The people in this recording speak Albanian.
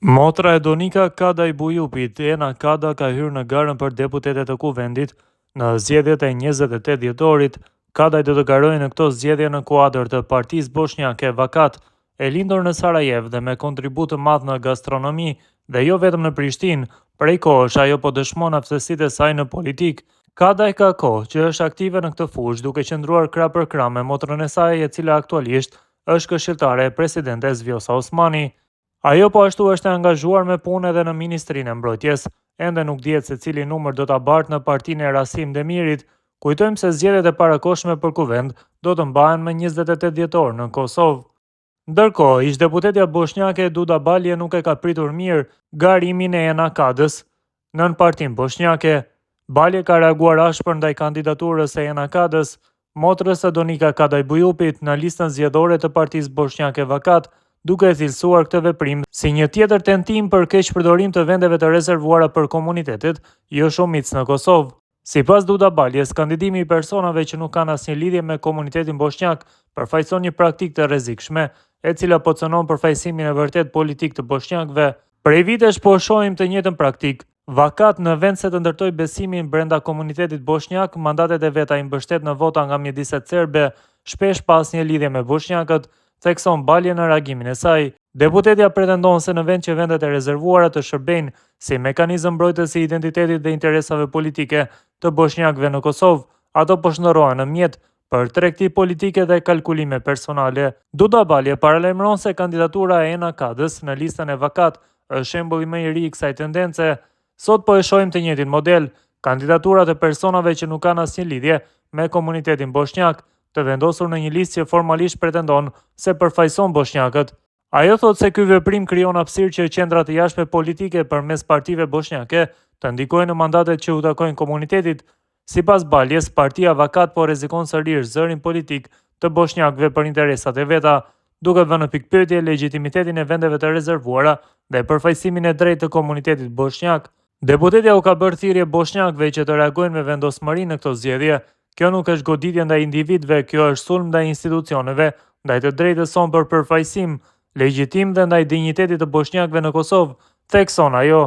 Motra e Donika Kadaj Bujupit, Ena Kada, ka hyrë në garën për deputetet e Kuvendit në zgjedhjet e 28 dhjetorit. Kadaj do të garojë në këto zgjedhje në kuadër të Partisë Bosnjake Vakat, e lindur në Sarajev dhe me kontribut të madh në gastronomi dhe jo vetëm në Prishtinë. Prej kohësh ajo po dëshmon aftësitë e saj në politik. Kadaj ka kohë që është aktive në këtë fushë, duke qëndruar krah për krah me motrën e saj, e cila aktualisht është këshilltare e presidentes Vjosa Osmani. Ajo po ashtu është e angazhuar me punë edhe në Ministrinë e Mbrojtjes. Ende nuk dihet se cili numër do ta bartë në partinë e Rasim Demirit. Kujtojmë se zgjedhjet e parakohshme për kuvend do të mbahen më 28 dhjetor në Kosovë. Ndërkohë, ish-deputetja bosnjake Duda Balje nuk e ka pritur mirë garimin e Ena Kadës nën partinë bosnjake. Balje ka reaguar ashpër ndaj kandidaturës së Ena Kadës, motrës së Donika Kadaj Bujupit, në listën zgjedhore të Partisë Bosnjake Vakat, duke e cilësuar këtë veprim si një tjetër tentim për keqpërdorim të vendeve të rezervuara për komunitetet jo shumicë në Kosovë. Sipas Duda Baljes, kandidimi i personave që nuk kanë asnjë lidhje me komunitetin bosnjak përfaqëson një praktikë të rrezikshme, e cila po cënon përfaqësimin e vërtet politik të bosnjakëve. Prej vitesh po shohim të njëjtën praktikë. Vakat, në vend se të ndërtoj besimin brenda komunitetit bosnjak, mandatet e veta i mbështet në vota nga mjediset serbe, shpesh pa asnjë lidhje me bosnjakët, thekson Balje në reagimin e saj. Deputetja pretendon se në vend që vendet e rezervuara të shërbejnë si mekanizëm mbrojtës i identitetit dhe interesave politike të bosnjakëve në Kosovë, ato po shndërrohen në mjet për tregti politike dhe kalkulime personale. Duda Balje paralajmëron se kandidatura e Ena Kadës në listën e Vakat është shembulli më i ri i kësaj tendence. Sot po e shohim të njëjtin model, kandidaturat e personave që nuk kanë asnjë lidhje me komunitetin bosnjak, të vendosur në një listë që formalisht pretendon se përfaqëson bosnjakët. Ajo thot se ky veprim krijon hapësirë që qendrat e jashtme politike përmes partive bosnjake të ndikojnë në mandatet që u takojnë komunitetit. Sipas Baljes, partia Vakat po rrezikon sërish zërin politik të bosnjakëve për interesat e veta, duke vënë në pikpyetje legjitimitetin e vendeve të rezervuara dhe përfaqësimin e drejtë të komunitetit bosnjak. Deputetja u ka bërë thirrje bosnjakëve që të reagojnë me vendosmëri në këto zgjedhje. Kjo nuk është goditje ndaj individëve, kjo është sulm ndaj institucioneve, ndaj të drejtës sonë për përfaqësim legjitim dhe ndaj dinjitetit të bosnjakëve në Kosovë, thekson ajo.